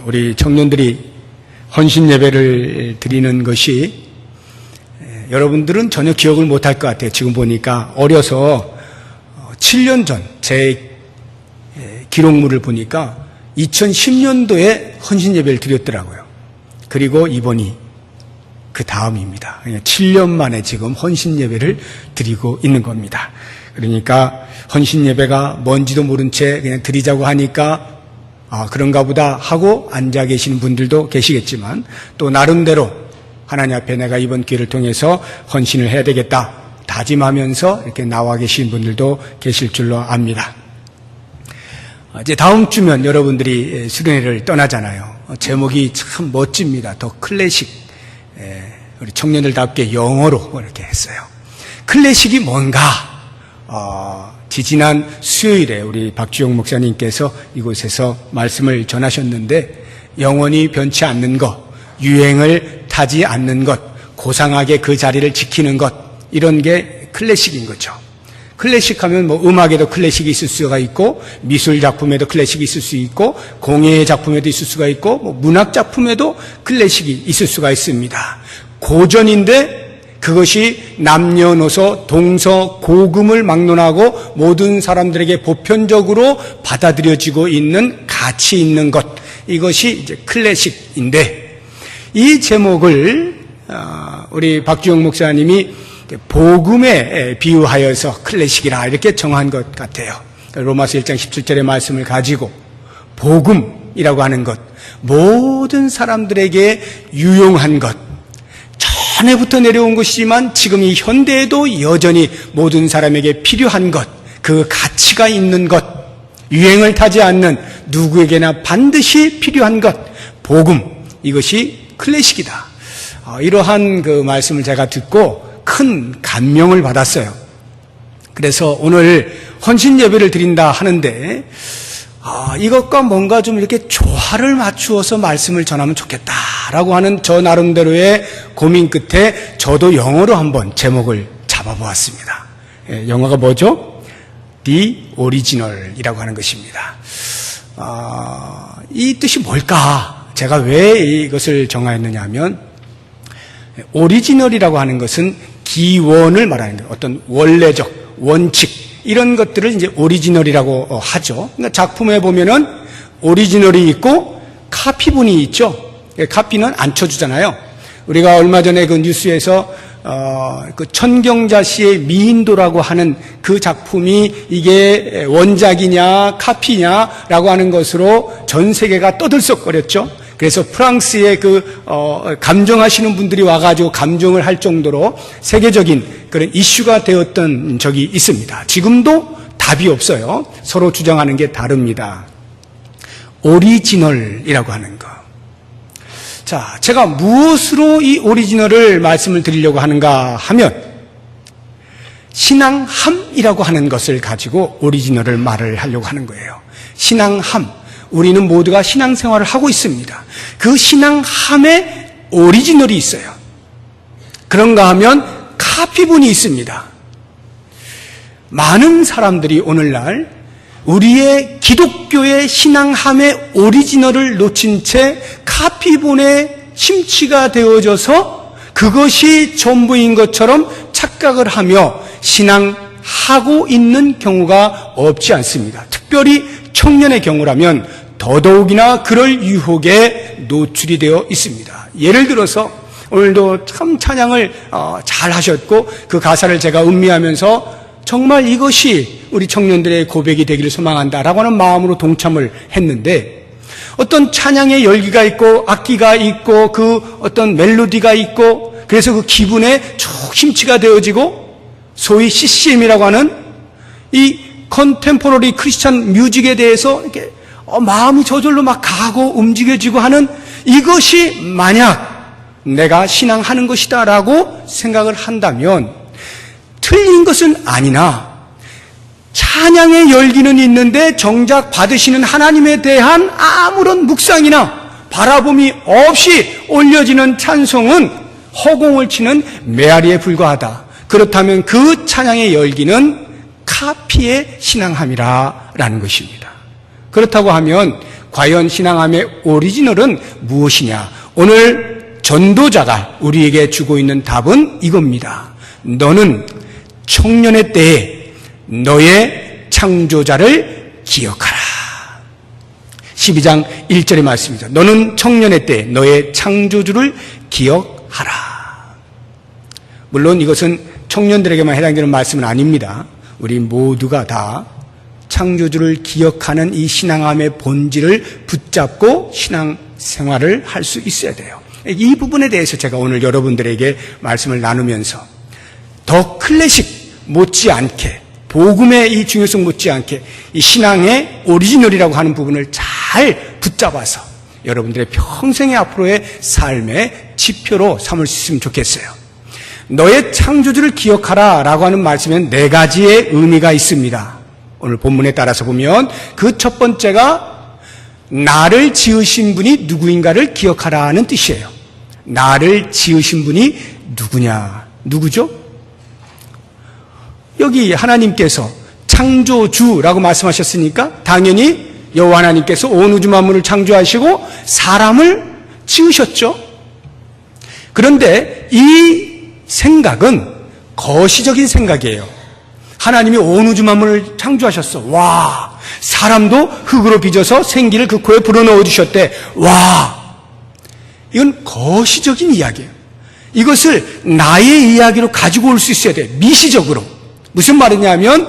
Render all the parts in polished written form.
우리 청년들이 헌신 예배를 드리는 것이 여러분들은 전혀 기억을 못할 것 같아요. 지금 보니까 어려서 7년 전 제 기록물을 보니까 2010년도에 헌신 예배를 드렸더라고요. 그리고 이번이 그 다음입니다. 7년 만에 지금 헌신 예배를 드리고 있는 겁니다. 그러니까 헌신 예배가 뭔지도 모른 채 그냥 드리자고 하니까 그런가 보다 하고 앉아 계시는 분들도 계시겠지만 또 나름대로 하나님 앞에 내가 이번 기회를 통해서 헌신을 해야 되겠다 다짐하면서 이렇게 나와 계신 분들도 계실 줄로 압니다. 이제 다음 주면 여러분들이 수련회를 떠나잖아요. 제목이 참 멋집니다. 더 클래식. 우리 청년들답게 영어로 이렇게 했어요. 클래식이 뭔가? 지지난 수요일에 우리 박주영 목사님께서 이곳에서 말씀을 전하셨는데 영원히 변치 않는 것, 유행을 타지 않는 것, 고상하게 그 자리를 지키는 것, 이런 게 클래식인 거죠. 클래식 하면 음악에도 클래식이 있을 수가 있고, 미술 작품에도 클래식이 있을 수 있고, 공예 작품에도 있을 수가 있고, 문학 작품에도 클래식이 있을 수가 있습니다. 고전인데 그것이 남녀노소 동서고금을 막론하고 모든 사람들에게 보편적으로 받아들여지고 있는 가치 있는 것, 이것이 이제 클래식인데, 이 제목을 우리 박주영 목사님이 복음에 비유하여서 클래식이라 이렇게 정한 것 같아요. 로마서 1장 17절의 말씀을 가지고 복음이라고 하는 것, 모든 사람들에게 유용한 것, 전에부터 내려온 것이지만 지금 이 현대에도 여전히 모든 사람에게 필요한 것, 그 가치가 있는 것, 유행을 타지 않는 누구에게나 반드시 필요한 것, 복음, 이것이 클래식이다. 이러한 그 말씀을 제가 듣고 큰 감명을 받았어요. 그래서 오늘 헌신 예배를 드린다 하는데 이것과 뭔가 좀 이렇게 조화를 맞추어서 말씀을 전하면 좋겠다라고 하는 저 나름대로의 고민 끝에 저도 영어로 한번 제목을 잡아보았습니다. 영어가 뭐죠? The Original이라고 하는 것입니다. 이 뜻이 뭘까? 제가 왜 이것을 정하였느냐 하면 오리지널이라고 하는 것은 기원을 말하는 거예요. 어떤 원래적, 원칙, 이런 것들을 이제 오리지널이라고 하죠. 그러니까 작품에 보면은 오리지널이 있고 카피본이 있죠. 카피는 안 쳐주잖아요. 우리가 얼마 전에 그 뉴스에서 그 천경자 씨의 미인도라고 하는 그 작품이 이게 원작이냐 카피냐라고 하는 것으로 전 세계가 떠들썩거렸죠. 그래서 프랑스의 감정하시는 분들이 와가지고 감정을 할 정도로 세계적인 그런 이슈가 되었던 적이 있습니다. 지금도 답이 없어요. 서로 주장하는 게 다릅니다. 오리지널이라고 하는 거. 자, 제가 무엇으로 이 오리지널을 말씀을 드리려고 하는가 하면 신앙함이라고 하는 것을 가지고 오리지널을 말을 하려고 하는 거예요. 신앙함. 우리는 모두가 신앙생활을 하고 있습니다. 그 신앙함에 오리지널이 있어요. 그런가 하면 카피본이 있습니다. 많은 사람들이 오늘날 우리의 기독교의 신앙함의 오리지널을 놓친 채 카피본에 심취가 되어져서 그것이 전부인 것처럼 착각을 하며 신앙하고 있는 경우가 없지 않습니다. 특별히 청년의 경우라면 더더욱이나 그럴 유혹에 노출이 되어 있습니다. 예를 들어서 오늘도 참 찬양을 잘 하셨고 그 가사를 제가 음미하면서 정말 이것이 우리 청년들의 고백이 되기를 소망한다라고 하는 마음으로 동참을 했는데 어떤 찬양의 열기가 있고 악기가 있고 그 어떤 멜로디가 있고 그래서 그 기분에 쭉 심취가 되어지고 소위 CCM이라고 하는 이 컨템포러리 크리스찬 뮤직에 대해서 이렇게 마음이 저절로 막 가고 움직여지고 하는 이것이 만약 내가 신앙하는 것이다라고 생각을 한다면 틀린 것은 아니나 찬양의 열기는 있는데 정작 받으시는 하나님에 대한 아무런 묵상이나 바라봄이 없이 올려지는 찬송은 허공을 치는 메아리에 불과하다. 그렇다면 그 찬양의 열기는 카피의 신앙함이라는 것입니다. 그렇다고 하면 과연 신앙함의 오리지널은 무엇이냐? 오늘 전도자가 우리에게 주고 있는 답은 이겁니다. 너는 청년의 때에 너의 창조자를 기억하라. 12장 1절의 말씀입니다. 너는 청년의 때에 너의 창조주를 기억하라. 물론 이것은 청년들에게만 해당되는 말씀은 아닙니다. 우리 모두가 다 창조주를 기억하는 이 신앙함의 본질을 붙잡고 신앙생활을 할 수 있어야 돼요. 이 부분에 대해서 제가 오늘 여러분들에게 말씀을 나누면서 더 클래식 못지않게, 복음의 이 중요성 못지않게 이 신앙의 오리지널이라고 하는 부분을 잘 붙잡아서 여러분들의 평생의 앞으로의 삶의 지표로 삼을 수 있으면 좋겠어요. 너의 창조주를 기억하라 라고 하는 말씀에는 4가지의 의미가 있습니다. 오늘 본문에 따라서 보면 그 첫 번째가 나를 지으신 분이 누구인가를 기억하라는 뜻이에요. 나를 지으신 분이 누구냐? 누구죠? 여기 하나님께서 창조주라고 말씀하셨으니까 당연히 여호와 하나님께서 온 우주 만물을 창조하시고 사람을 지으셨죠. 그런데 이 생각은 거시적인 생각이에요. 하나님이 온 우주 만물을 창조하셨어. 와, 사람도 흙으로 빚어서 생기를 그 코에 불어넣어 주셨대. 와, 이건 거시적인 이야기예요. 이것을 나의 이야기로 가지고 올 수 있어야 돼. 미시적으로. 무슨 말이냐면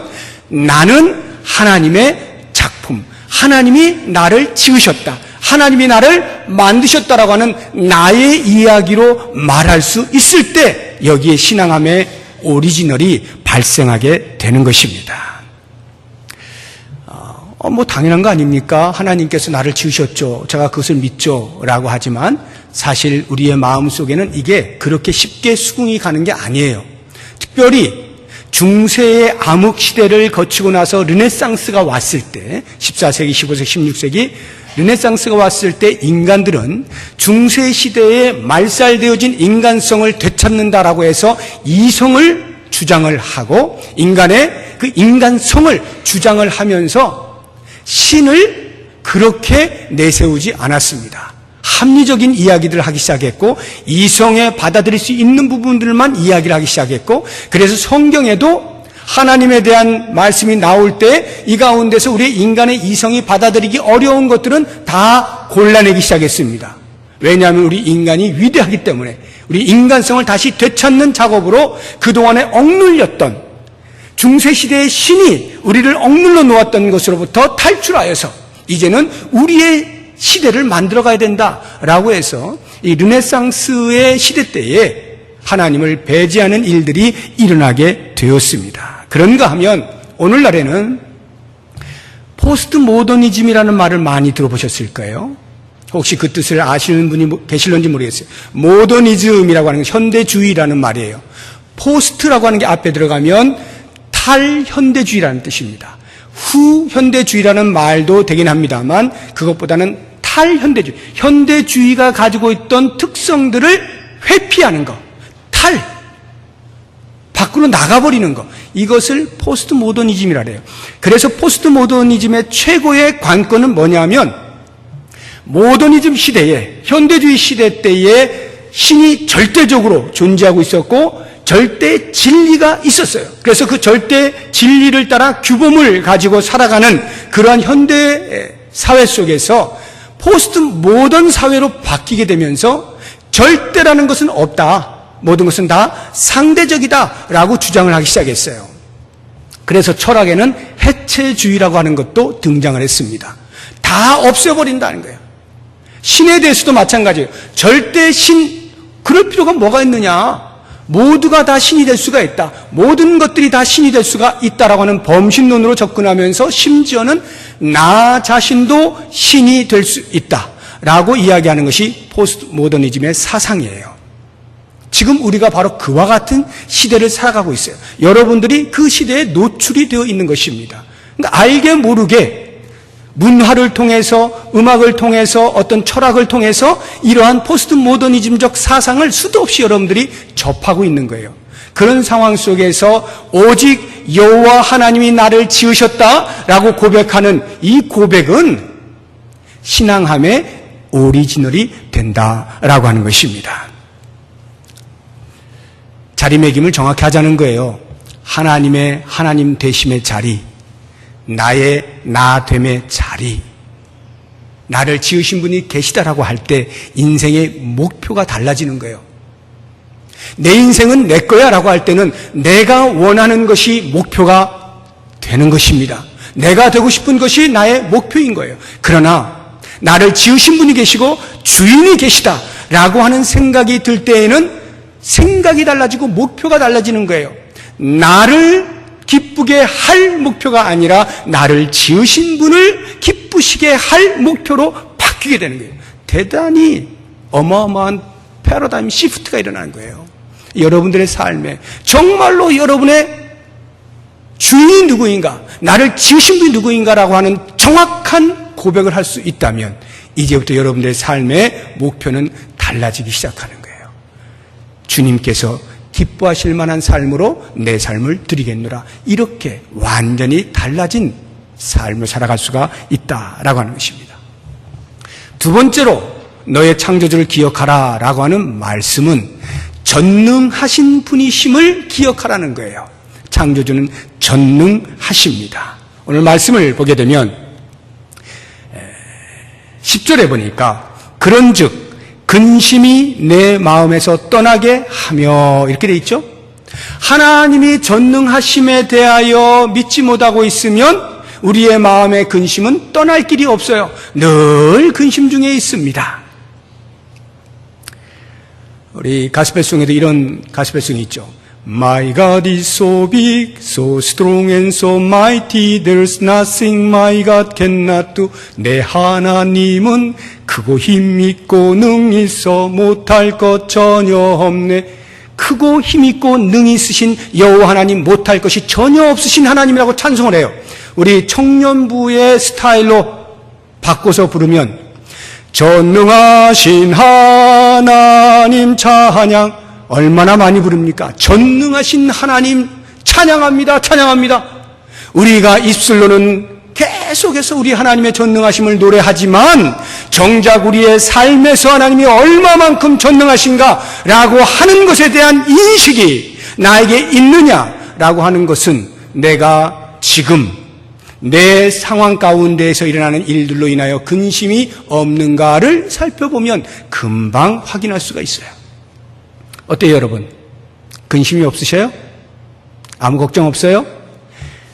나는 하나님의 작품, 하나님이 나를 지으셨다, 하나님이 나를 만드셨다라고 하는 나의 이야기로 말할 수 있을 때 여기에 신앙함의 오리지널이 발생하게 되는 것입니다. 뭐 당연한 거 아닙니까? 하나님께서 나를 지으셨죠, 제가 그것을 믿죠 라고 하지만 사실 우리의 마음속에는 이게 그렇게 쉽게 수긍이 가는 게 아니에요. 특별히 중세의 암흑 시대를 거치고 나서 르네상스가 왔을 때, 14세기, 15세기, 16세기 르네상스가 왔을 때 인간들은 중세 시대에 말살되어진 인간성을 되찾는다라고 해서 이성을 주장을 하고 인간의 그 인간성을 주장을 하면서 신을 그렇게 내세우지 않았습니다. 합리적인 이야기들을 하기 시작했고 이성에 받아들일 수 있는 부분들만 이야기를 하기 시작했고, 그래서 성경에도 하나님에 대한 말씀이 나올 때 이 가운데서 우리 인간의 이성이 받아들이기 어려운 것들은 다 골라내기 시작했습니다. 왜냐하면 우리 인간이 위대하기 때문에 우리 인간성을 다시 되찾는 작업으로 그동안에 억눌렸던 중세시대의 신이 우리를 억눌러 놓았던 것으로부터 탈출하여서 이제는 우리의 시대를 만들어가야 된다라고 해서 이 르네상스의 시대 때에 하나님을 배제하는 일들이 일어나게 되었습니다. 그런가 하면 오늘날에는 포스트 모더니즘이라는 말을 많이 들어보셨을까요? 혹시 그 뜻을 아시는 분이 계실런지 모르겠어요. 모더니즘이라고 하는 건 현대주의라는 말이에요. 포스트라고 하는 게 앞에 들어가면 탈현대주의라는 뜻입니다. 후현대주의라는 말도 되긴 합니다만 그것보다는 탈현대주의, 현대주의가 가지고 있던 특성들을 회피하는 것, 밖으로 나가버리는 것, 이것을 포스트 모더니즘이라 해요. 그래서 포스트 모더니즘의 최고의 관건은 뭐냐면 모더니즘 시대에, 현대주의 시대 때에 신이 절대적으로 존재하고 있었고 절대 진리가 있었어요. 그래서 그 절대 진리를 따라 규범을 가지고 살아가는 그러한 현대 사회 속에서 포스트 모던 사회로 바뀌게 되면서 절대라는 것은 없다, 모든 것은 다 상대적이다라고 주장을 하기 시작했어요. 그래서 철학에는 해체주의라고 하는 것도 등장을 했습니다. 다 없애버린다는 거예요. 신에 대해서도 마찬가지예요. 절대 신, 그럴 필요가 뭐가 있느냐. 모두가 다 신이 될 수가 있다. 모든 것들이 다 신이 될 수가 있다라고 하는 범신론으로 접근하면서 심지어는 나 자신도 신이 될 수 있다라고 이야기하는 것이 포스트 모더니즘의 사상이에요. 지금 우리가 바로 그와 같은 시대를 살아가고 있어요. 여러분들이 그 시대에 노출이 되어 있는 것입니다. 그러니까 알게 모르게 문화를 통해서, 음악을 통해서, 어떤 철학을 통해서 이러한 포스트 모더니즘적 사상을 수도 없이 여러분들이 접하고 있는 거예요. 그런 상황 속에서 오직 여호와 하나님이 나를 지으셨다라고 고백하는 이 고백은 신앙함의 오리지널이 된다라고 하는 것입니다. 자리매김을 정확히 하자는 거예요. 하나님의 하나님 되심의 자리, 나의 나됨의 자리, 나를 지으신 분이 계시다라고 할 때 인생의 목표가 달라지는 거예요. 내 인생은 내 거야 라고 할 때는 내가 원하는 것이 목표가 되는 것입니다. 내가 되고 싶은 것이 나의 목표인 거예요. 그러나 나를 지으신 분이 계시고 주인이 계시다 라고 하는 생각이 들 때에는 생각이 달라지고 목표가 달라지는 거예요. 나를 기쁘게 할 목표가 아니라 나를 지으신 분을 기쁘시게 할 목표로 바뀌게 되는 거예요. 대단히 어마어마한 패러다임 시프트가 일어나는 거예요. 여러분들의 삶에 정말로 여러분의 주인이 누구인가, 나를 지으신 분이 누구인가라고 하는 정확한 고백을 할 수 있다면 이제부터 여러분들의 삶의 목표는 달라지기 시작하는 거예요. 주님께서 기뻐하실 만한 삶으로 내 삶을 드리겠노라. 이렇게 완전히 달라진 삶을 살아갈 수가 있다라고 하는 것입니다. 두 번째로 너의 창조주를 기억하라 라고 하는 말씀은 전능하신 분이심을 기억하라는 거예요. 창조주는 전능하십니다. 오늘 말씀을 보게 되면 10절에 보니까 그런즉 근심이 내 마음에서 떠나게 하며 이렇게 돼 있죠. 하나님이 전능하심에 대하여 믿지 못하고 있으면 우리의 마음의 근심은 떠날 길이 없어요. 늘 근심 중에 있습니다. 우리 가스펠송에도 이런 가스펠송이 있죠. My God is so big, so strong and so mighty, there's nothing my God cannot do. 내 하나님은 크고 힘있고 능히 있어 못할 것 전혀 없네. 크고 힘있고 능히 있으신 여호와 하나님, 못할 것이 전혀 없으신 하나님이라고 찬송을 해요. 우리 청년부의 스타일로 바꿔서 부르면 전능하신 하나님 찬양, 얼마나 많이 부릅니까? 전능하신 하나님 찬양합니다. 찬양합니다. 우리가 입술로는 계속해서 우리 하나님의 전능하심을 노래하지만 정작 우리의 삶에서 하나님이 얼마만큼 전능하신가라고 하는 것에 대한 인식이 나에게 있느냐라고 하는 것은 내가 지금 내 상황 가운데에서 일어나는 일들로 인하여 근심이 없는가를 살펴보면 금방 확인할 수가 있어요. 어때요, 여러분? 근심이 없으셔요? 아무 걱정 없어요?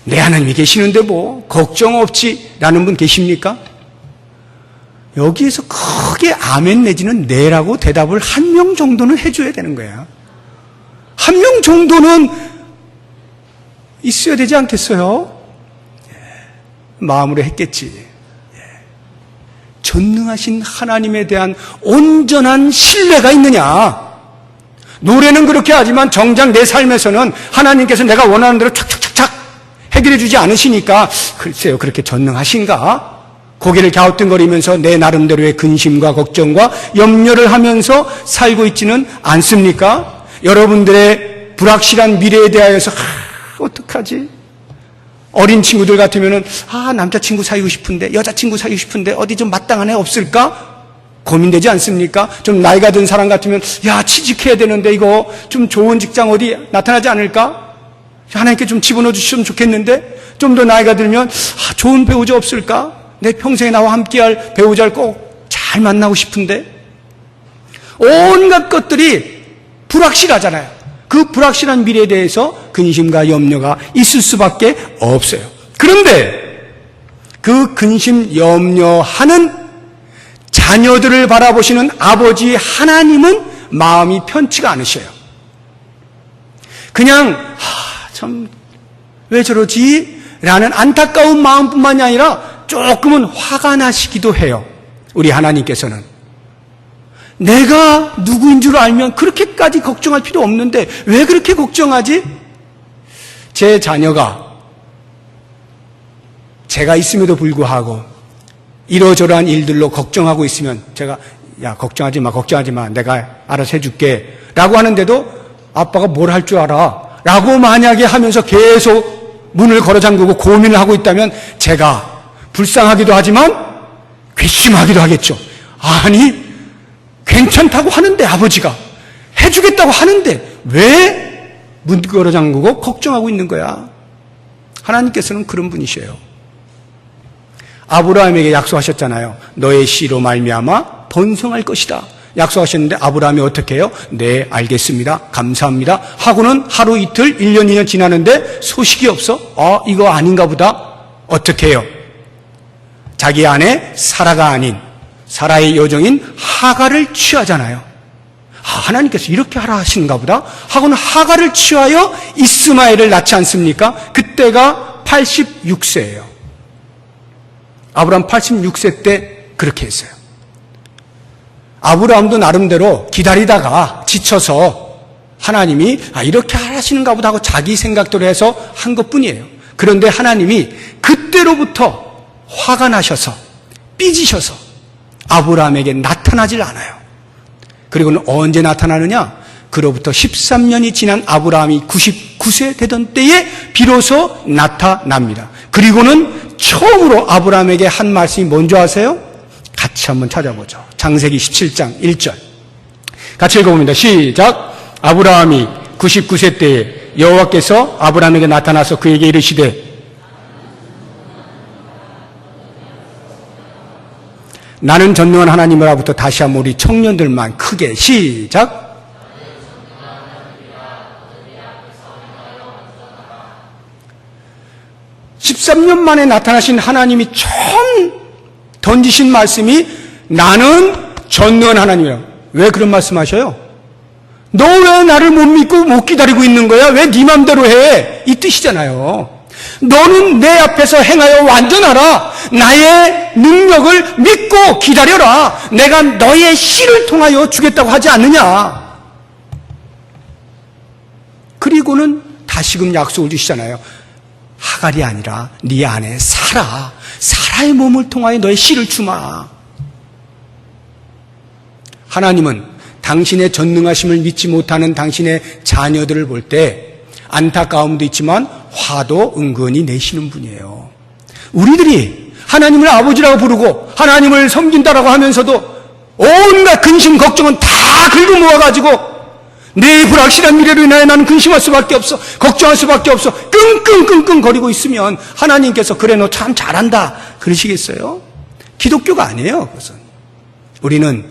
내 하나님이 계시는데 뭐 걱정 없지라는 분 계십니까? 여기에서 크게 아멘 내지는 네라고 대답을 한 명 정도는 해줘야 되는 거야. 한 명 정도는 있어야 되지 않겠어요? 마음으로 했겠지. 전능하신 하나님에 대한 온전한 신뢰가 있느냐? 노래는 그렇게 하지만 정작 내 삶에서는 하나님께서 내가 원하는 대로 착착착착 해결해 주지 않으시니까 글쎄요, 그렇게 전능하신가? 고개를 갸우뚱거리면서 내 나름대로의 근심과 걱정과 염려를 하면서 살고 있지는 않습니까? 여러분들의 불확실한 미래에 대하여서 어떡하지? 어린 친구들 같으면은 남자친구 사귀고 싶은데, 여자친구 사귀고 싶은데 어디 좀 마땅한 애 없을까? 고민되지 않습니까? 좀 나이가 든 사람 같으면 취직해야 되는데 이거 좀 좋은 직장 어디 나타나지 않을까? 하나님께 좀 집어넣어 주시면 좋겠는데, 좀 더 나이가 들면 좋은 배우자 없을까? 내 평생에 나와 함께할 배우자를 꼭 잘 만나고 싶은데. 온갖 것들이 불확실하잖아요. 그 불확실한 미래에 대해서 근심과 염려가 있을 수밖에 없어요. 그런데 그 근심 염려하는 자녀들을 바라보시는 아버지 하나님은 마음이 편치가 않으셔요. 그냥 참 왜 저러지? 라는 안타까운 마음뿐만이 아니라 조금은 화가 나시기도 해요. 우리 하나님께서는 내가 누구인 줄 알면 그렇게까지 걱정할 필요 없는데 왜 그렇게 걱정하지? 제 자녀가 제가 있음에도 불구하고 이러저러한 일들로 걱정하고 있으면 제가 걱정하지 마 내가 알아서 해줄게 라고 하는데도 아빠가 뭘 할 줄 알아 라고 만약에 하면서 계속 문을 걸어 잠그고 고민을 하고 있다면 제가 불쌍하기도 하지만 괘씸하기도 하겠죠. 아니, 괜찮다고 하는데 아버지가 해주겠다고 하는데 왜 문 걸어 잠그고 걱정하고 있는 거야? 하나님께서는 그런 분이셔요. 아브라함에게 약속하셨잖아요. 너의 씨로 말미암아 번성할 것이다. 약속하셨는데 아브라함이 어떻게 해요? 네, 알겠습니다. 감사합니다. 하고는 하루 이틀, 1년, 2년 지나는데 소식이 없어? 이거 아닌가 보다. 어떻게 해요? 자기 아내 사라가 아닌 사라의 여종인 하갈을 취하잖아요. 하나님께서 이렇게 하라 하시는가 보다 하고는 하갈을 취하여 이스마엘을 낳지 않습니까? 그때가 86세예요. 아브라함 86세 때 그렇게 했어요. 아브라함도 나름대로 기다리다가 지쳐서 하나님이 이렇게 하시는가 보다 하고 자기 생각대로 해서 한 것뿐이에요. 그런데 하나님이 그때로부터 화가 나셔서 삐지셔서 아브라함에게 나타나질 않아요. 그리고는 언제 나타나느냐? 그로부터 13년이 지난 아브라함이 99세 되던 때에 비로소 나타납니다. 그리고는 처음으로 아브라함에게 한 말씀이 뭔지 아세요? 같이 한번 찾아보죠. 창세기 17장 1절. 같이 읽어봅니다. 시작. 아브라함이 99세 때에 여호와께서 아브라함에게 나타나서 그에게 이르시되 나는 전능한 하나님으로부터 다시 한번 우리 청년들만 크게 시작. 13년 만에 나타나신 하나님이 처음 던지신 말씀이 나는 전능한 하나님이라고. 왜 그런 말씀하셔요? 너 왜 나를 못 믿고 못 기다리고 있는 거야? 왜 네 맘대로 해? 이 뜻이잖아요. 너는 내 앞에서 행하여 완전하라. 나의 능력을 믿고 기다려라. 내가 너의 씨를 통하여 주겠다고 하지 않느냐. 그리고는 다시금 약속을 주시잖아요. 하갈이 아니라 네 아내 사라의 몸을 통하여 너의 씨를 주마. 하나님은 당신의 전능하심을 믿지 못하는 당신의 자녀들을 볼 때 안타까움도 있지만 화도 은근히 내시는 분이에요. 우리들이 하나님을 아버지라고 부르고 하나님을 섬긴다라고 하면서도 온갖 근심 걱정은 다 긁어 모아가지고 내 불확실한 미래로 인하여 나는 근심할 수밖에 없어, 걱정할 수밖에 없어, 끙끙끙끙 거리고 있으면 하나님께서 그래 너 참 잘한다 그러시겠어요? 기독교가 아니에요. 그것은 우리는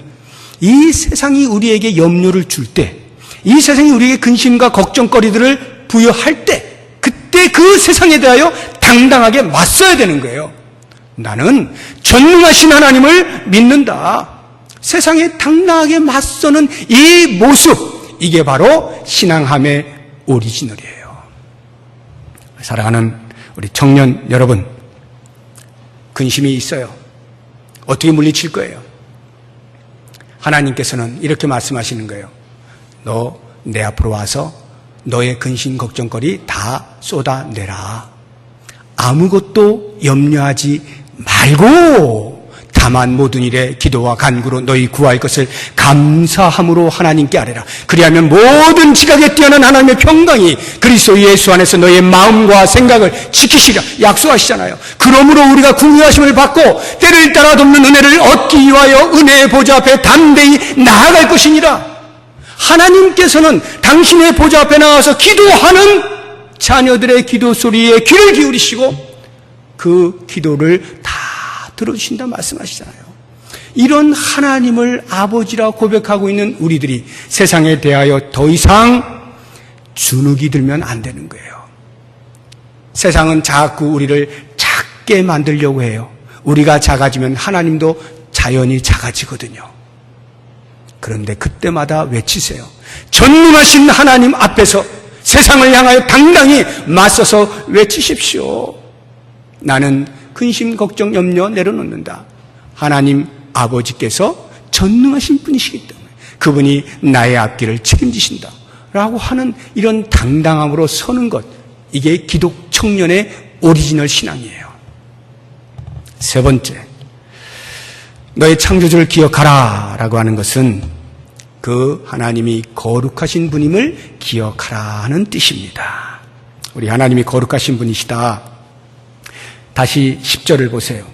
이 세상이 우리에게 염려를 줄 때, 이 세상이 우리에게 근심과 걱정거리들을 부여할 때, 그때 그 세상에 대하여 당당하게 맞서야 되는 거예요. 나는 전능하신 하나님을 믿는다. 세상에 당당하게 맞서는 이 모습, 이게 바로 신앙함의 오리지널이에요. 사랑하는 우리 청년 여러분, 근심이 있어요. 어떻게 물리칠 거예요? 하나님께서는 이렇게 말씀하시는 거예요. 너 내 앞으로 와서 너의 근심 걱정거리 다 쏟아내라. 아무것도 염려하지 말고 다만 모든 일에 기도와 간구로 너희 구할 것을 감사함으로 하나님께 아뢰라. 그리하면 모든 지각에 뛰어난 하나님의 평강이 그리스도 예수 안에서 너의 마음과 생각을 지키시라 약속하시잖아요. 그러므로 우리가 궁유하심을 받고 때를 따라 돕는 은혜를 얻기 위하여 은혜의 보좌 앞에 담대히 나아갈 것이니라. 하나님께서는 당신의 보좌 앞에 나와서 기도하는 자녀들의 기도 소리에 귀를 기울이시고 그 기도를 다 들어주신다 말씀하시잖아요. 이런 하나님을 아버지라 고백하고 있는 우리들이 세상에 대하여 더 이상 주눅이 들면 안 되는 거예요. 세상은 자꾸 우리를 작게 만들려고 해요. 우리가 작아지면 하나님도 자연히 작아지거든요. 그런데 그때마다 외치세요. 전능하신 하나님 앞에서 세상을 향하여 당당히 맞서서 외치십시오. 나는 근심, 걱정, 염려 내려놓는다. 하나님 아버지께서 전능하신 분이시기 때문에 그분이 나의 앞길을 책임지신다 라고 하는 이런 당당함으로 서는 것, 이게 기독 청년의 오리지널 신앙이에요. 세 번째, 너의 창조주를 기억하라 라고 하는 것은 그 하나님이 거룩하신 분임을 기억하라 하는 뜻입니다. 우리 하나님이 거룩하신 분이시다. 다시 10절을 보세요.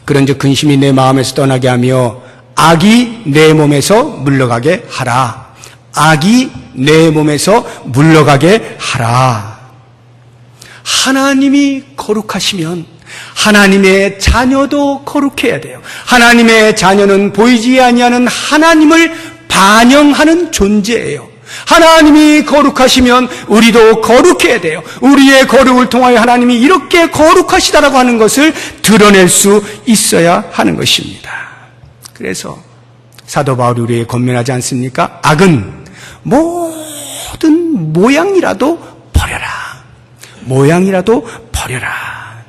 그런즉 근심이 내 마음에서 떠나게 하며 악이 내 몸에서 물러가게 하라. 악이 내 몸에서 물러가게 하라. 하나님이 거룩하시면 하나님의 자녀도 거룩해야 돼요. 하나님의 자녀는 보이지 아니하는 하나님을 반영하는 존재예요. 하나님이 거룩하시면 우리도 거룩해야 돼요. 우리의 거룩을 통하여 하나님이 이렇게 거룩하시다라고 하는 것을 드러낼 수 있어야 하는 것입니다. 그래서 사도 바울이 우리에게 권면하지 않습니까? 악은 모든 모양이라도 버려라. 모양이라도 버려라.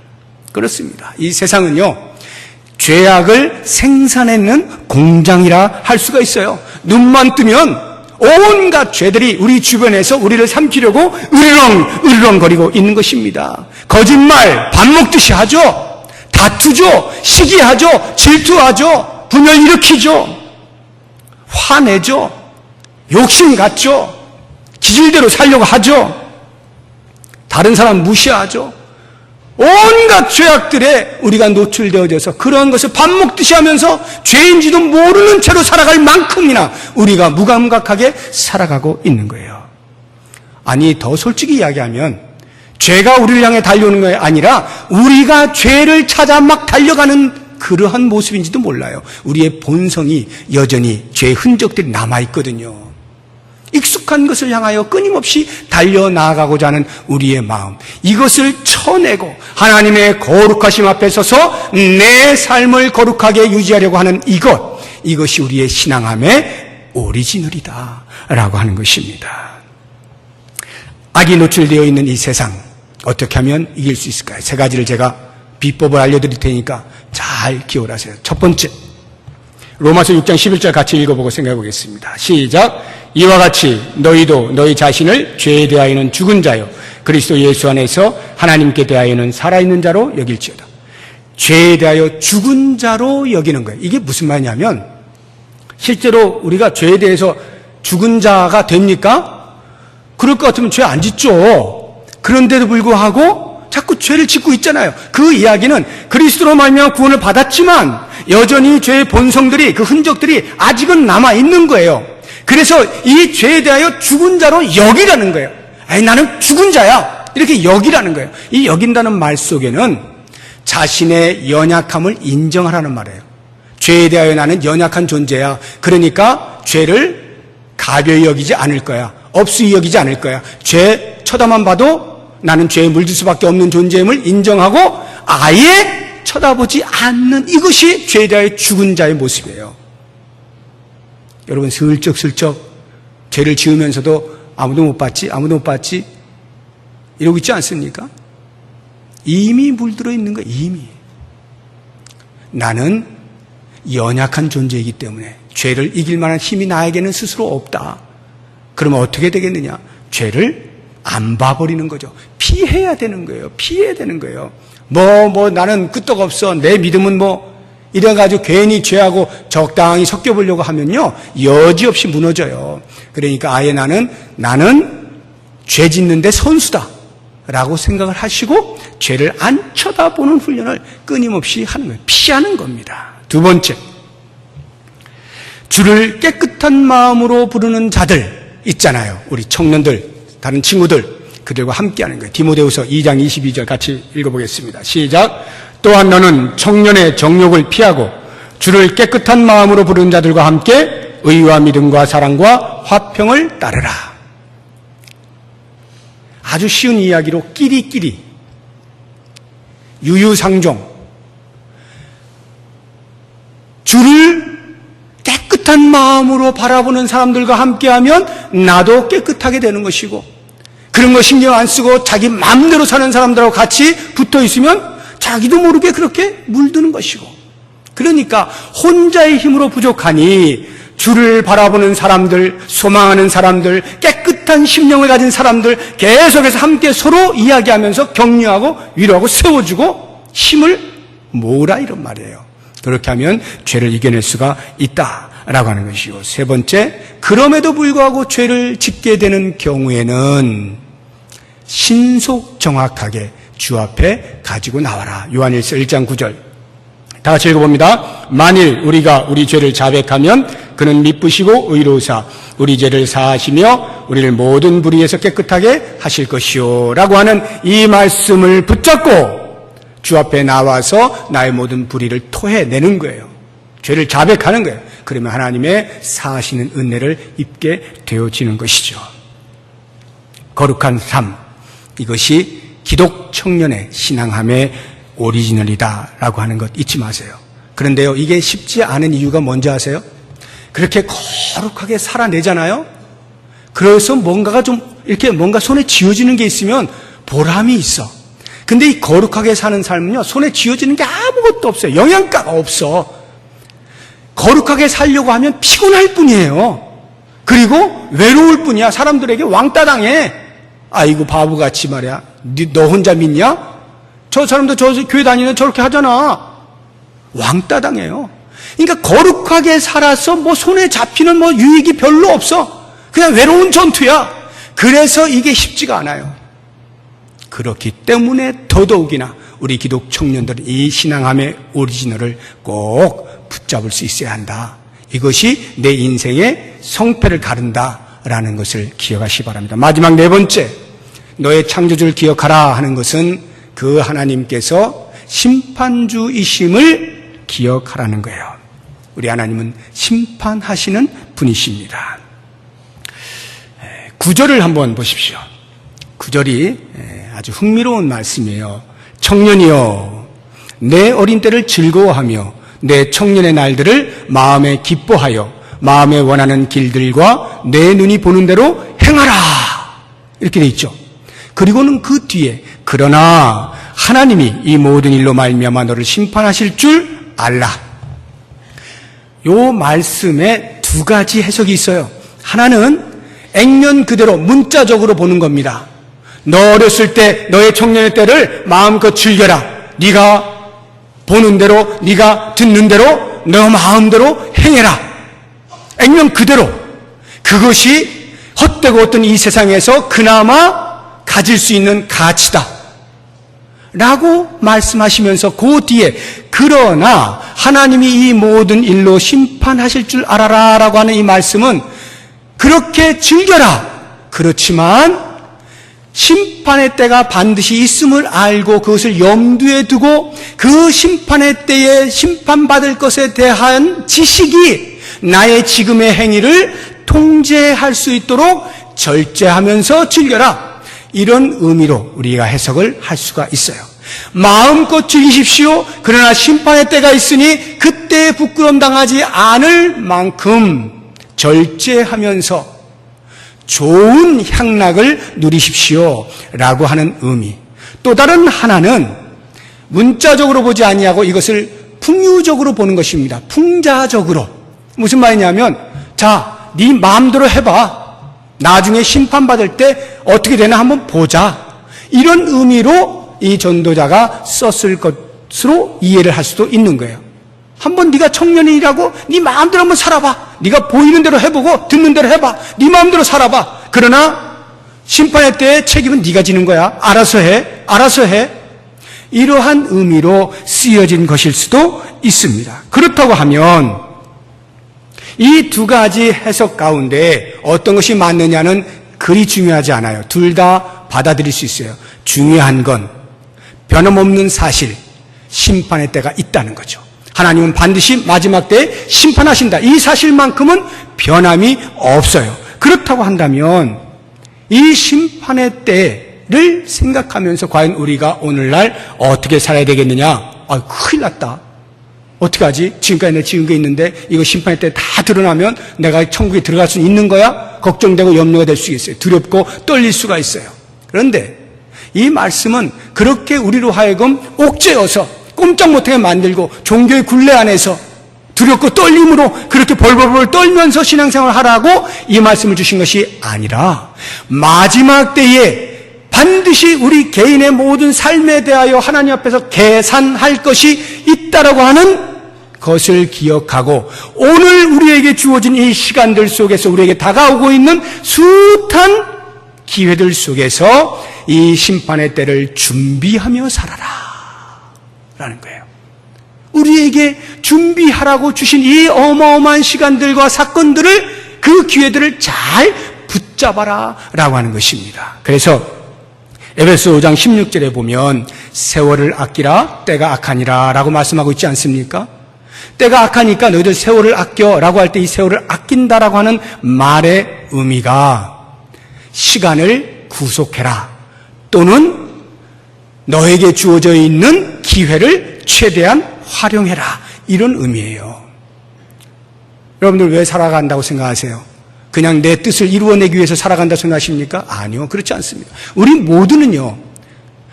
그렇습니다. 이 세상은요, 죄악을 생산해내는 공장이라 할 수가 있어요. 눈만 뜨면 온갖 죄들이 우리 주변에서 우리를 삼키려고 으르렁거리고 있는 것입니다. 거짓말 밥 먹듯이 하죠. 다투죠. 시기하죠. 질투하죠. 분열 일으키죠. 화내죠. 욕심 갖죠. 기질대로 살려고 하죠. 다른 사람 무시하죠. 온갖 죄악들에 우리가 노출되어져서 그러한 것을 밥 먹듯이 하면서 죄인지도 모르는 채로 살아갈 만큼이나 우리가 무감각하게 살아가고 있는 거예요. 아니, 더 솔직히 이야기하면 죄가 우리를 향해 달려오는 게 아니라 우리가 죄를 찾아 막 달려가는 그러한 모습인지도 몰라요. 우리의 본성이 여전히 죄의 흔적들이 남아있거든요. 익숙한 것을 향하여 끊임없이 달려나가고자 하는 우리의 마음, 이것을 쳐내고 하나님의 거룩하심 앞에 서서 내 삶을 거룩하게 유지하려고 하는 이것이 우리의 신앙함의 오리지널이다 라고 하는 것입니다. 악이 노출되어 있는 이 세상, 어떻게 하면 이길 수 있을까요? 세 가지를 제가 비법을 알려드릴 테니까 잘 기억하세요. 첫 번째, 로마서 6장 11절 같이 읽어보고 생각해 보겠습니다. 시작. 이와 같이 너희도 너희 자신을 죄에 대하여는 죽은 자요 그리스도 예수 안에서 하나님께 대하여는 살아있는 자로 여길지어다. 죄에 대하여 죽은 자로 여기는 거예요. 이게 무슨 말이냐면 실제로 우리가 죄에 대해서 죽은 자가 됩니까? 그럴 것 같으면 죄 안 짓죠. 그런데도 불구하고 자꾸 죄를 짓고 있잖아요. 그 이야기는 그리스도로 말미암아 구원을 받았지만 여전히 죄의 본성들이, 그 흔적들이 아직은 남아있는 거예요. 그래서 이 죄에 대하여 죽은 자로 여기라는 거예요. 나는 죽은 자야. 이렇게 여기라는 거예요. 이 여긴다는 말 속에는 자신의 연약함을 인정하라는 말이에요. 죄에 대하여 나는 연약한 존재야. 그러니까 죄를 가벼이 여기지 않을 거야. 없이 여기지 않을 거야. 죄 쳐다만 봐도 나는 죄에 물들 수밖에 없는 존재임을 인정하고 아예 쳐다보지 않는, 이것이 죄에 대하여 죽은 자의 모습이에요. 여러분, 슬쩍슬쩍 죄를 지으면서도 아무도 못 봤지 이러고 있지 않습니까? 이미 물들어 있는 거예요. 이미. 나는 연약한 존재이기 때문에 죄를 이길 만한 힘이 나에게는 스스로 없다. 그러면 어떻게 되겠느냐? 죄를 안 봐버리는 거죠. 피해야 되는 거예요. 피해야 되는 거예요. 나는 끄떡없어. 내 믿음은 이래가지고 괜히 죄하고 적당히 섞여보려고 하면요, 여지없이 무너져요. 그러니까 아예 나는 죄 짓는데 선수다 라고 생각을 하시고 죄를 안 쳐다보는 훈련을 끊임없이 하는 거예요. 피하는 겁니다. 두 번째, 주를 깨끗한 마음으로 부르는 자들 있잖아요. 우리 청년들, 다른 친구들, 그들과 함께하는 거예요. 디모데후서 2장 22절 같이 읽어보겠습니다. 시작. 또한 너는 청년의 정욕을 피하고 주를 깨끗한 마음으로 부르는 자들과 함께 의와 믿음과 사랑과 화평을 따르라. 아주 쉬운 이야기로 끼리끼리, 유유상종, 주를 깨끗한 마음으로 바라보는 사람들과 함께하면 나도 깨끗하게 되는 것이고, 그런 거 신경 안 쓰고 자기 마음대로 사는 사람들하고 같이 붙어 있으면 자기도 모르게 그렇게 물드는 것이고, 그러니까 혼자의 힘으로 부족하니 주를 바라보는 사람들, 소망하는 사람들, 깨끗한 심령을 가진 사람들 계속해서 함께 서로 이야기하면서 격려하고 위로하고 세워주고 힘을 모으라, 이런 말이에요. 그렇게 하면 죄를 이겨낼 수가 있다라고 하는 것이고, 세 번째, 그럼에도 불구하고 죄를 짓게 되는 경우에는 신속 정확하게 주 앞에 가지고 나와라. 요한일서 1장 9절 다 같이 읽어봅니다. 만일 우리가 우리 죄를 자백하면 그는 미쁘시고 의로우사 우리 죄를 사하시며 우리를 모든 불의에서 깨끗하게 하실 것이요 라고 하는 이 말씀을 붙잡고 주 앞에 나와서 나의 모든 불의를 토해내는 거예요. 죄를 자백하는 거예요. 그러면 하나님의 사하시는 은혜를 입게 되어지는 것이죠. 거룩한 삶, 이것이 기독 청년의 신앙함의 오리지널이다라고 하는 것 잊지 마세요. 그런데요, 이게 쉽지 않은 이유가 뭔지 아세요? 그렇게 거룩하게 살아내잖아요? 그래서 뭔가가 좀 이렇게 뭔가 손에 쥐어지는 게 있으면 보람이 있어. 근데 이 거룩하게 사는 삶은요, 손에 쥐어지는 게 아무것도 없어요. 영양가가 없어. 거룩하게 살려고 하면 피곤할 뿐이에요. 그리고 외로울 뿐이야. 사람들에게 왕따 당해. 아이고 바보같이 말이야. 너 혼자 믿냐? 저 사람도 저 교회 다니는 저렇게 하잖아. 왕따 당해요. 그러니까 거룩하게 살아서 뭐 손에 잡히는 뭐 유익이 별로 없어. 그냥 외로운 전투야. 그래서 이게 쉽지가 않아요. 그렇기 때문에 더더욱이나 우리 기독 청년들은 이 신앙함의 오리지널을 꼭 붙잡을 수 있어야 한다. 이것이 내 인생의 성패를 가른다라는 것을 기억하시기 바랍니다. 마지막 네 번째, 너의 창조주를 기억하라 하는 것은 그 하나님께서 심판주이심을 기억하라는 거예요. 우리 하나님은 심판하시는 분이십니다. 9절을 한번 보십시오. 9절이 아주 흥미로운 말씀이에요. 청년이여, 내 어린 때를 즐거워하며 내 청년의 날들을 마음에 기뻐하여 마음에 원하는 길들과 내 눈이 보는 대로 행하라. 이렇게 돼 있죠. 그리고는 그 뒤에 그러나 하나님이 이 모든 일로 말미암아 너를 심판하실 줄 알라. 요 말씀에 두 가지 해석이 있어요. 하나는 액면 그대로 문자적으로 보는 겁니다. 너 어렸을 때 너의 청년의 때를 마음껏 즐겨라. 네가 보는 대로, 네가 듣는 대로, 너 마음대로 행해라. 액면 그대로. 그것이 헛되고 어떤 이 세상에서 그나마 가질 수 있는 가치다 라고 말씀하시면서 그 뒤에 그러나 하나님이 이 모든 일로 심판하실 줄 알아라 라고 하는 이 말씀은 그렇게 즐겨라. 그렇지만 심판의 때가 반드시 있음을 알고 그것을 염두에 두고 그 심판의 때에 심판받을 것에 대한 지식이 나의 지금의 행위를 통제할 수 있도록 절제하면서 즐겨라. 이런 의미로 우리가 해석을 할 수가 있어요. 마음껏 즐기십시오. 그러나 심판의 때가 있으니 그때에 부끄럼 당하지 않을 만큼 절제하면서 좋은 향락을 누리십시오 라고 하는 의미. 또 다른 하나는 문자적으로 보지 아니하고 이것을 풍유적으로 보는 것입니다. 풍자적으로. 무슨 말이냐면 자, 네 마음대로 해봐. 나중에 심판받을 때 어떻게 되나 한번 보자. 이런 의미로 이 전도자가 썼을 것으로 이해를 할 수도 있는 거예요. 한번 네가 청년이라고 네 마음대로 한번 살아봐. 네가 보이는 대로 해보고 듣는 대로 해봐. 네 마음대로 살아봐. 그러나 심판의 때의 책임은 네가 지는 거야. 알아서 해. 알아서 해. 이러한 의미로 쓰여진 것일 수도 있습니다. 그렇다고 하면 이 두 가지 해석 가운데 어떤 것이 맞느냐는 그리 중요하지 않아요. 둘 다 받아들일 수 있어요. 중요한 건 변함없는 사실, 심판의 때가 있다는 거죠. 하나님은 반드시 마지막 때에 심판하신다. 이 사실만큼은 변함이 없어요. 그렇다고 한다면 이 심판의 때를 생각하면서 과연 우리가 오늘날 어떻게 살아야 되겠느냐? 큰일 났다. 어떻게 하지? 지금까지 내가 지은 게 있는데 이거 심판의 때 다 드러나면 내가 천국에 들어갈 수 있는 거야? 걱정되고 염려가 될 수 있어요. 두렵고 떨릴 수가 있어요. 그런데 이 말씀은 그렇게 우리로 하여금 옥죄어서 꼼짝 못하게 만들고 종교의 굴레 안에서 두렵고 떨림으로 그렇게 벌벌벌 떨면서 신앙생활을 하라고 이 말씀을 주신 것이 아니라 마지막 때에 반드시 우리 개인의 모든 삶에 대하여 하나님 앞에서 계산할 것이 있다라고 하는 것을 기억하고 오늘 우리에게 주어진 이 시간들 속에서 우리에게 다가오고 있는 숱한 기회들 속에서 이 심판의 때를 준비하며 살아라 라는 거예요. 우리에게 준비하라고 주신 이 어마어마한 시간들과 사건들을, 그 기회들을 잘 붙잡아라 라고 하는 것입니다. 그래서 에베소 5장 16절에 보면 세월을 아끼라 때가 악하니라 라고 말씀하고 있지 않습니까? 때가 악하니까 너희들 세월을 아껴 라고 할 때 이 세월을 아낀다라고 하는 말의 의미가 시간을 구속해라, 또는 너에게 주어져 있는 기회를 최대한 활용해라, 이런 의미예요. 여러분들 왜 살아간다고 생각하세요? 그냥 내 뜻을 이루어내기 위해서 살아간다고 생각하십니까? 아니요, 그렇지 않습니다. 우리 모두는요,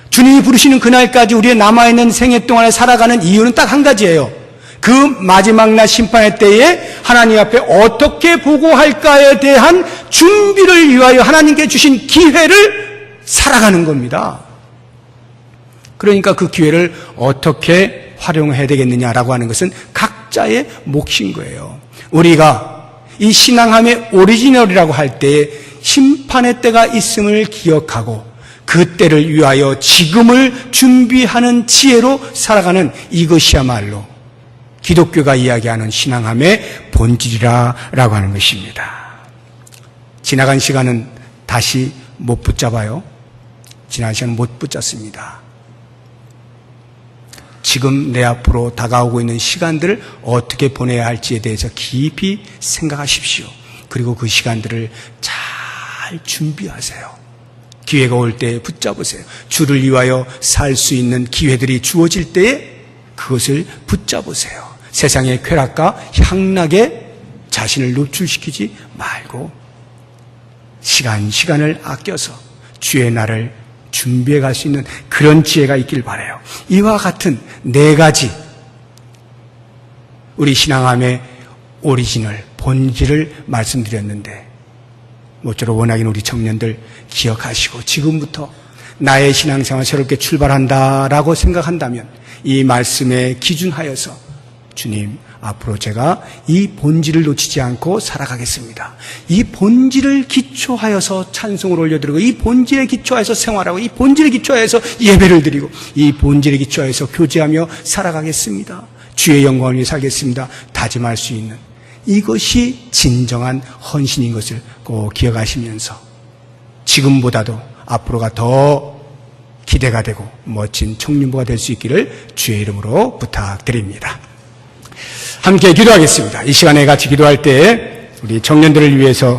주님이 부르시는 그날까지 우리의 남아있는 생애 동안에 살아가는 이유는 딱 한 가지예요. 그 마지막 날 심판의 때에 하나님 앞에 어떻게 보고할까에 대한 준비를 위하여 하나님께 주신 기회를 살아가는 겁니다. 그러니까 그 기회를 어떻게 활용해야 되겠느냐라고 하는 것은 각자의 몫인 거예요. 우리가 이 신앙함의 오리지널이라고 할 때에 심판의 때가 있음을 기억하고 그 때를 위하여 지금을 준비하는 지혜로 살아가는, 이것이야말로 기독교가 이야기하는 신앙함의 본질이라고 하는 것입니다. 지나간 시간은 다시 못 붙잡아요. 지난 시간은 못 붙잡습니다. 지금 내 앞으로 다가오고 있는 시간들을 어떻게 보내야 할지에 대해서 깊이 생각하십시오. 그리고 그 시간들을 잘 준비하세요. 기회가 올 때 붙잡으세요. 주를 위하여 살 수 있는 기회들이 주어질 때에 그것을 붙잡으세요. 세상의 쾌락과 향락에 자신을 노출시키지 말고 시간을 아껴서 주의 날을 준비해 갈 수 있는 그런 지혜가 있길 바라요. 이와 같은 네 가지 우리 신앙함의 오리지널, 본질을 말씀드렸는데, 모쪼록 원하긴 우리 청년들 기억하시고 지금부터 나의 신앙생활 새롭게 출발한다라고 생각한다면 이 말씀에 기준하여서 주님, 앞으로 제가 이 본질을 놓치지 않고 살아가겠습니다. 이 본질을 기초하여서 찬송을 올려드리고, 이 본질에 기초하여서 생활하고, 이 본질에 기초하여서 예배를 드리고, 이 본질에 기초하여서 교제하며 살아가겠습니다. 주의 영광을 위해 살겠습니다. 다짐할 수 있는 이것이 진정한 헌신인 것을 꼭 기억하시면서 지금보다도 앞으로가 더 기대가 되고 멋진 청년부가 될 수 있기를 주의 이름으로 부탁드립니다. 함께 기도하겠습니다. 이 시간에 같이 기도할 때 우리 청년들을 위해서